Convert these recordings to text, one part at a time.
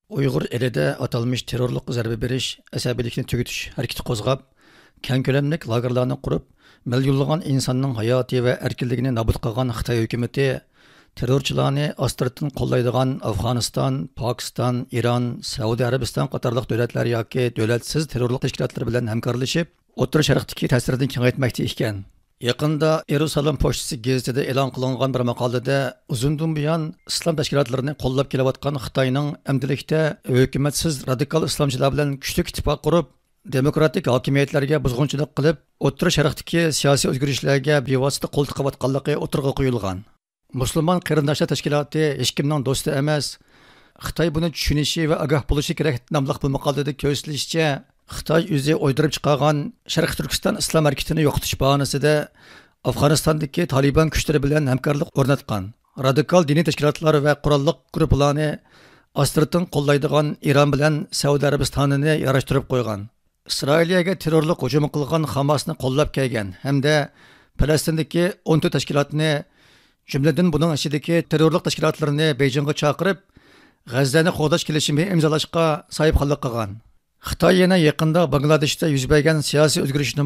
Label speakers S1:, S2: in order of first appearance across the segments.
S1: Uyg'ur elida atalmış terrorlik zarba berish, asabiylikni tugutish harakati qo'zg'ab, keng ko'lamli lagerlarni qurib, millionlagan insonning hayoti va erkinligini nobud qilgan Xitoy hukumatı terrorchilarni astirdan qo'llaydigan Afg'oniston, Pokiston, Iron, Saudiya Arabiston qatorliq davlatlar yoki davlatsiz terrorlik tashkilotlari bilan hamkorlashib, O'rta Sharqdagi ta'sirini kengaytmoqda ekan. Yaqında Yerusalem Pochtasi gazetida e'lon qilingan bir maqolada uzundan buyon islom tashkilotlarini qo'llab kelayotgan Xitoyning amdilikda hukumatsiz radikal islomchilar bilan kuchli ittifoq qurib, demokratik hokimiyatlarga buzg'unchilik qilib, O'rta Sharqdagi siyosiy o'zgarishlarga bevosita qo'l tiqayotganligi o'tirg'a qo'yilgan. Musulmon qarindoshlar tashkiloti hech kimning do'sti emas. Xitoy buni tushunishi va ogoh bo'lishi kerak nomli bu maqolada ko'rsatilishicha, Xitoy o'zi o'ydirib chiqargan Sharq Turkiston islom harakatini yo'qotish bahonasida Afg'onistondagi Taliban kuchlari bilan hamkorlik o'rnatgan. Radikal diniy tashkilotlar va qurolli guruhlarni astirdan qo'llaydigan Iron bilan Saudiya Arabistonini yarashtirib qo'ygan. Isroiliyaga terrorlik hujum qilgan Hamasni qo'llab kelgan hamda Falastindagi 14 tashkilotni, jumladan buning ichidagi terrorlik tashkilotlarini Beijingga chaqirib, G'azzani qo'g'dash kelishimi imzolashga sohibxonlik qilgan. Xitoy yana yaqinda Bangladeshda yuz bergan siyosiy o'zgarishni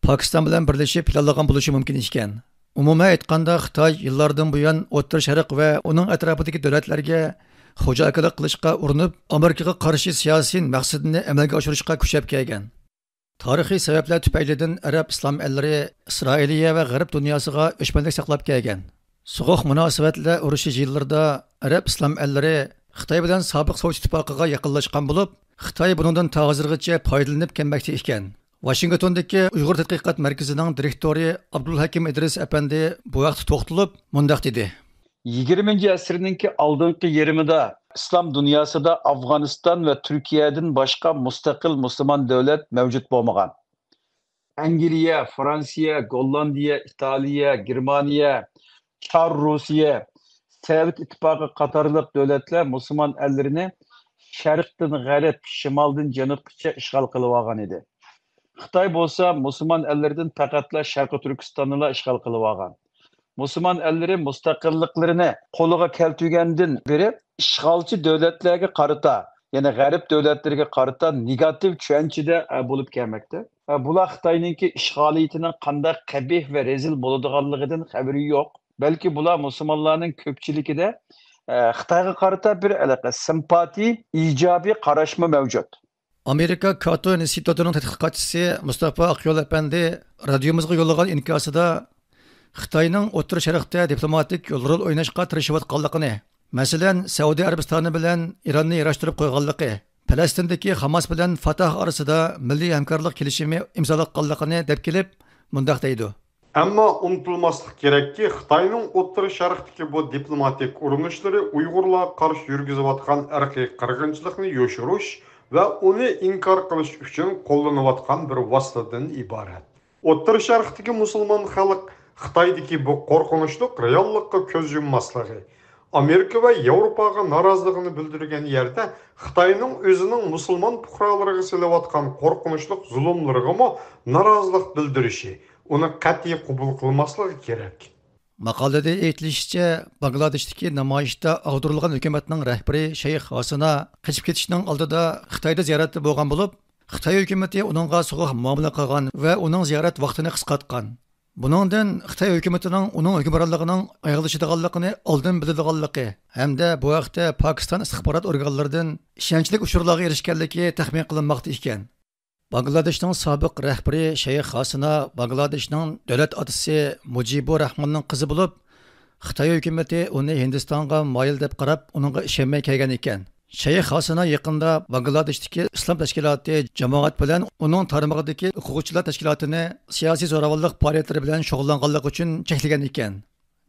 S1: Pokiston bilan birlashib planlagan bo'lishi mumkin ekan. Umuman aytganda, Xitoy yillardan buyon O'rta Sharq va uning atrofidagi davlatlarga xo'jalik qilishga urinib, Amerikaga qarshi siyosiy maqsadini amalga oshirishga kuchab kelgan. Tarixiy sabablar tufaylidan arab islom ellari Isroiliya va G'arb dunyosiga o'chmanlik saqlab kelgan. So'g'uq munosabatlar urushi yillarida arab islom ellari Xitoy bilan sobiq Sovet ittifoqiga yaqinlashgan bo'lib, Xitoy bundan hozirgacha foydalanib kelmoqda ekan. Washingtondagi Uyg'ur tadqiqot markazining direktori Abdulhakim Idris apandi bu vaqt to'xtalib, mundaq dedi.
S2: 20-asrninki oldingi yarmida islom dunyosida Afg'oniston va Turkiyadan boshqa mustaqil musulmon davlat mavjud bo'lmagan. Angliya, Fransiya, Gollandiya, Italiya, Germaniya, Çar Rusiya, Sovet ittifoqi qatorliq davlatlar musulmon ellerini sharqdan g'arb, shimoldan janubgacha ishg'ol qilib olgan edi. Xitoy bo'lsa musulmon ellaridan faqatla Sharqi Turkistonni ishg'ol qilib olgan. Musulmon ellari mustaqilliklarini qo'liga keltirgandan beri ishg'olchi davlatlarga qarata, ya'ni g'arb davlatlariga qarata negativ tushunchada bo'lib kelmoqda. Bular Xitoyningki ishg'oliyatining qanday qabih va rezil bo'ladiganligidan xabari yo'q. Balki bular musulmonlarning ko'pchiligida Xitoyga qarata bir simpati, ijobiy qarashma mavjud.
S1: Amerika Cato institutining tadqiqotchisi Mustafa Aqyo'l apandi radiomizga yo'llagan inkosida Xitoyning O'rta Sharqda diplomatik rol o'ynashga tirishayotganligini, masalan, Saudiya Arabistoni bilan Ironni yarashtirib qo'yganligi, Falastindagi Hamas bilan Fatah orasida milliy hamkorlik kelishimi imzolanganligini deb kelib, mundaq deydi.
S3: Ammo unutulmaslik kerakki, Xitoyning O'rta Sharqdagi bu diplomatik urinishlari Uyg'urlarga qarshi yurgizayotgan irqiy qirg'inchilikni yo'shirish va uni inkor qilish uchun qo'llanayotgan bir vositadan iborat. O'rta Sharqdagi musulmon xalq Xitoydagi bu qo'rqinchli reallikka ko'z yummasligi, Amerika va Yevropaga noroziligini bildirgan yerda Xitoyning o'zining musulmon fuqarolariga silayotgan qo'rqinchli zulmlariga norozilik bildirishi, uni qat'iy qabul qilmasligi kerak.
S1: Maqolada aytilishicha, Bangladeshdagi namoyishda ag'darilgan hukumatning rahbari Shayx Hasina qochib ketishning oldida Xitoyda ziyoratda bo'lgan bo'lib, Xitoy hukumatı uningga so'g'uq muomala qilgan va uning ziyorat vaqtini qisqartgan. Buningdan Xitoy hukumatining uning hukmronligining ayolishadiganligini oldin biladiganligi hamda bu vaqtda Pokiston istixborot organlaridan ishonchli uchurlarga erishganligi taxmin qilinmoqda ekan. Bangladeshning sobiq rahbari Shayx Hasina Bangladeshning davlat otasi Mujibur Rahmonning qizi bo'lib, Xitoy hukumatı uni Hindistonga moyil deb qarab, uningga ishonmay kelgan ekan. Shayx Hasina yaqinda Bangladeshdagi islom tashkiloti jamoat bilan uning tarmog'idagi o'quvchilar tashkilotini siyosiy zo'ravonlik faoliyatlari bilan shug'ullanganligi uchun cheklagan ekan.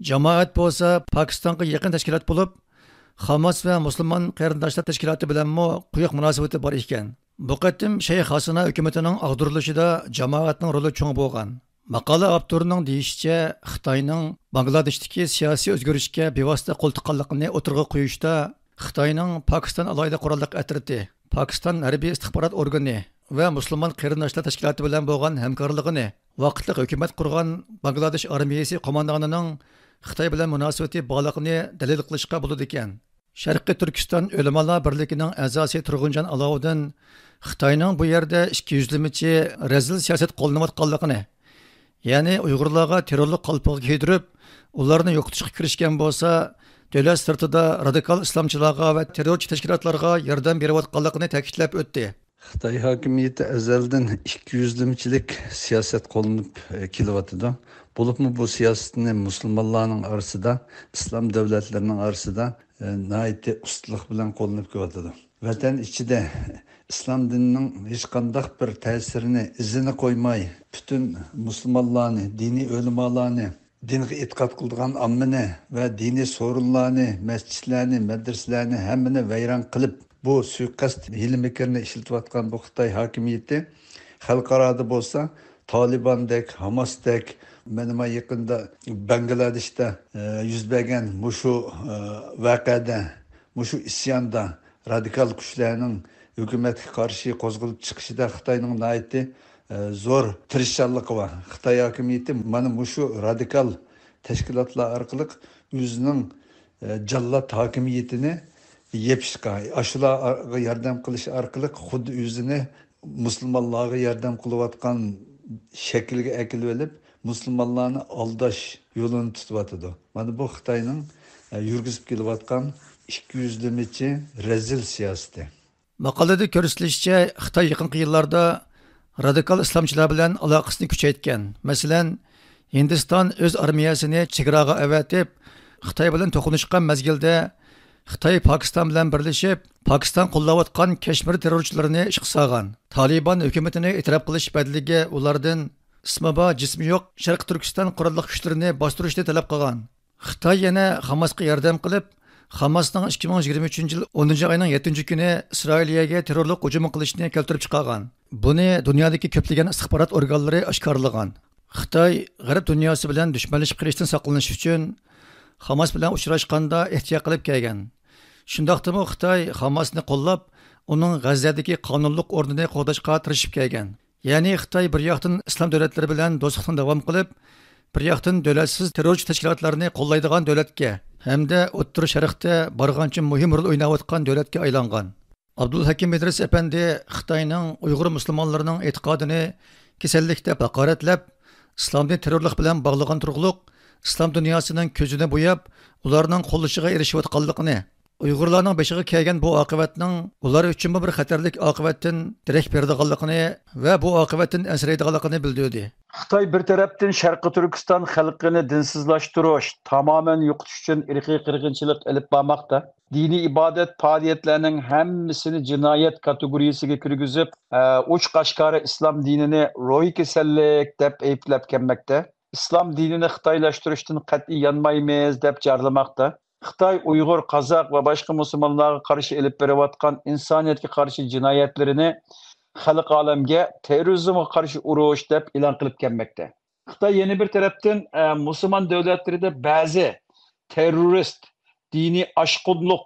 S1: Jamoat bo'lsa Pokistonga yaqin tashkilot bo'lib, Hamas va musulmon qarindoshlar tashkiloti bilan quyuq munosabati bor ekan. Bu qatim Shayx Hasina hukumatining ag'darilishida jamoatning roli cho'ng bo'lgan. Maqola avtorining deyishicha, Xitoyning Bangladeshdagi siyosiy o'zgarishga bevosita qo'l tiqqanligini o'tirg'a qo'yishda Xitoyning Pokiston alohida qurolli atriti, Pokiston harbiy istixborot organi va musulmon qarindoshlar tashkiloti bilan bo'lgan hamkorligini, vaqtli hukumat qurgan Bangladesh armiyasi qo'mondonining Xitoy bilan munosabati bog'liqligini dalil qilishga bo'ladi ekan. Sharqiy Turkiston Ulamolar birligining a'zosi Turg'unjon Alovuddin Xitoyning bu yerda 200limichi razil siyosat qo'llanayotganligini, ya'ni Uyg'urlarga terrorlik qalpog'i kiydirib, ularni yo'qotishga kirishgan bo'lsa, davlat sirtida radikal islomchilarga va terrorchi tashkilotlarga yordam berayotganligini ta'kidlab o'tdi.
S4: Xitoy hokimiyati azaldan 200limchilik siyosat qo'llanib kelyotidi. Bo'libmi bu siyosatni musulmonlarning orasida, islom davlatlarining orasida nihoyatda ustunlik bilan qo'llanib kelyotidi. Vatan ichida islom dinining hech qanday bir ta'sirini, izini qo'ymay, butun musulmonlarni, diniy ulamolarni, dinga e'tiqod qilgan ommani va diniy so'rinlarni, masjidlarni, madrasalarni hammani vayron qilib, bu suiqasd hiyla-mikrni ishlatayotgan bu Xitoy hokimiyati xalqaroda bo'lsa, Tolibandek, Hamasdek, mana yaqinda Bangladeshda yuz bergan mushu voqeada, mushu isyonda radikal kuchlarning hukumatga qarshi qo'zg'alib chiqishida Xitoyning nihoyatda zo'r tirishchanligi va Xitoy hokimiyati mana mushu radikal tashkilotlar orqali o'zining jallod hokimiyatini yepishqa, ashularga yordam qilish orqali xuddi o'zini musulmonlarga yordam qilayotgan shaklga akilib olib, musulmonlarni aldash yo'lini tutyotidi. Mana bu Xitoyning yurgizib kelayotgan 200limichi razil siyosati.
S1: Maqolada ko'rsatilishicha, Xitoy yaqinqi yillarda radikal islomchilar bilan aloqasini kuchaytgan. Masalan, Hindiston o'z armiyasini chegaraga avatib, Xitoy bilan to'qnashgan mezgilda Xitoy Pokiston bilan birlashib, Pokiston qo'llayotgan Kashmir terrorchilarini ishga solgan. Taliban hukumatini e'tirof qilish badaliga ulardan ismi bor, jismi yo'q Sharq Turkiston qurolli kuchlarini bostirishni talab qilgan. Xitoy yana Hamasga yordam qilib, Hamasning 2023 yil 10 oyning 7 kuni Isroiliyaga terrorlik hujum qilishni keltirib chiqargan. Buni dunyodagi ko'plagan istixborot organlari oshkorlagan. Xitoy g'arb dunyosi bilan dushmanlashib qilishdan saqlanish uchun Hamas bilan uchrashganda ehtiyot qilib kelgan. Shundaqdimi Xitoy Hamasni qo'llab, uning G'azzadagi qonunliq o'rnini qo'g'dashga tirishib kelgan. Ya'ni Xitoy bir yoqdan islom davlatlari bilan do'stlikni davom qilib, bir yoqdan davlatsiz terrorchi tashkilotlarni qo'llaydigan davlatga hamda O'rta Sharqda borgancha muhim rol o'ynayotgan davlatga aylangan. Abdulhakim Idris Efendi Xitoyning Uyg'ur musulmonlarining e'tiqodini kasallikda haqoratlab, islomni terrorlik bilan bog'lagan turg'liq islom dunyosining ko'zini bo'yab, ularning qo'llashiga erishayotganligini, Uyg'urlarning beshiga kelgan bu oqibatning ular uchun bir xatarlik oqibatdan darak beradiganligini va bu oqibatdan asraydiganligini bildirdi.
S2: Xitoy bir tarafdan Sharqiy Turkiston xalqini dinsizlashtirish, tamoman yo'qotish uchun irqiy qirg'inchilik olib bormoqda. Diniy ibodat faoliyatlarining hammasini jinoyat kategoriyasiga kirgizib, uch qashqari islom dinini ro'y kasallik deb ayblab kelmoqda. İslam dinini Xitoylashtirishdan qat'iy yanmaymiz deb jarlamoqda. Xitoy Uyg'ur, Qozoq va boshqa musulmonlarga qarshi elib berayotgan insoniyatga qarshi jinoyatlarini xalq olamga terrorizmga qarshi urush deb e'lon qilib kelmoqda. Xitoy yana bir tarafdan musulmon davlatlarida ba'zi terrorist, diniy oshqunliq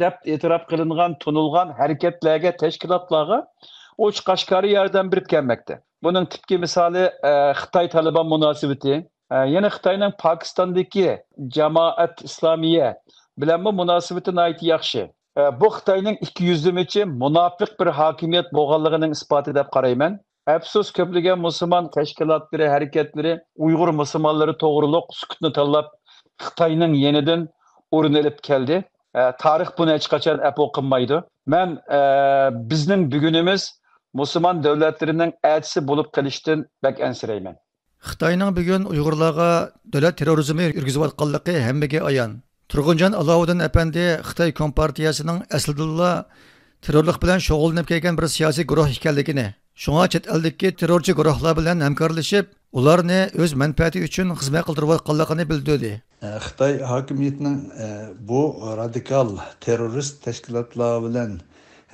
S2: deb e'tirof qilingan, tunilgan harakatlarga, tashkilotlarga uch qashqari yordam berib kelmoqda. Bunun tipki misali Xitoy-Taliban munosabati. Yana Xitoyning Pokistondagi Jamoat Islomiya bilan bu munosabati nihoyat yaxshi. Bu Xitoyning 200limichi munofiq bir hokimiyat bo'lganligining isboti deb qarayman. Afsus, ko'plagan musulmon tashkilotlari, harakatlari Uyg'ur musulmonlari to'g'riliq sukutni tanlab Xitoyning yenidan o'rin olib keldi. Tarix buni hech qachon afv qilmaydi. Men bizning bugunimiz musulmon davlatlarining elchisi bo'lib qolishdan bak ansirayman.
S1: Xitoyning bugun Uyg'urlarga davlat terrorizmi yurgizayotganligi hammaga ayon. Turg'unjon Alovuddin apandi Xitoy Kompartiyasining aslida terrorlik bilan shug'ullanib kelgan bir siyosiy guruh ekanligini, shunga chet eldagi terrorchi guruhlar bilan hamkorlashib, ularni o'z manfaati uchun xizmat qildirayotganligini bildirdi.
S4: Xitoy hokimiyatining bu radikal terrorist tashkilotlar bilan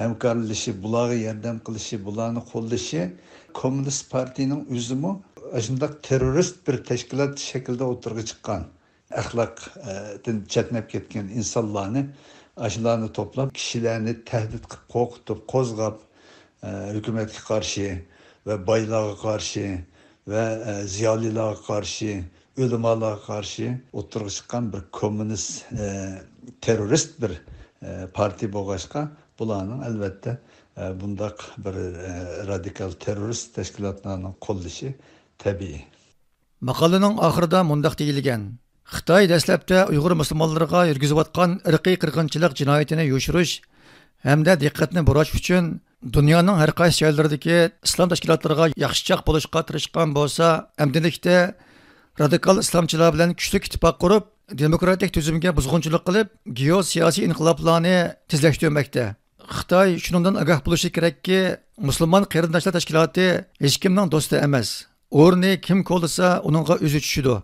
S4: hamkorlashib, bularga yordam qilishi, bularni qo'llashi Kommunist partiyaning o'zimi shunday terrorist bir tashkilot shaklida o'tirg'i chiqqan. Axloqdan chetnab ketgan insonlarni, shularni to'plab, kishilarni tahdid qilib, qo'rqitib, qo'zg'ab, hukumatga qarshi va boylarga qarshi va ziyolilarga qarshi, ulamolarga qarshi o'tirg'i chiqqan bir kommunist terrorist bir parti bo'lg'achqa bularning albatta bundaq bir radikal terrorist tashkilotlarning qo'llashi tabiiy.
S1: Maqolaning oxirida mundaq deyilgan: Xitoy dastlabda Uyg'ur musulmonlariga yurgizayotgan irqiy qirg'inchilik jinoyatini yoshirish hamda diqqatni burash uchun dunyoning har qaysi joylaridagi islom tashkilotlariga yaxshichoq bo'lishga tirishgan bo'lsa, amdilikda radikal islomchilar bilan kuchli ittifoq qurib, demokratik tuzumga buzg'unchilik qilib, geosiyosiy inqiloblarni tezlashtirmoqda. Xitoy shuningdan ogoh bo'lishi kerakki, musulmon qarindoshlar tashkiloti hech kimning do'sti emas. O'rni kim qo'llasa, uningga o'zi tushidi.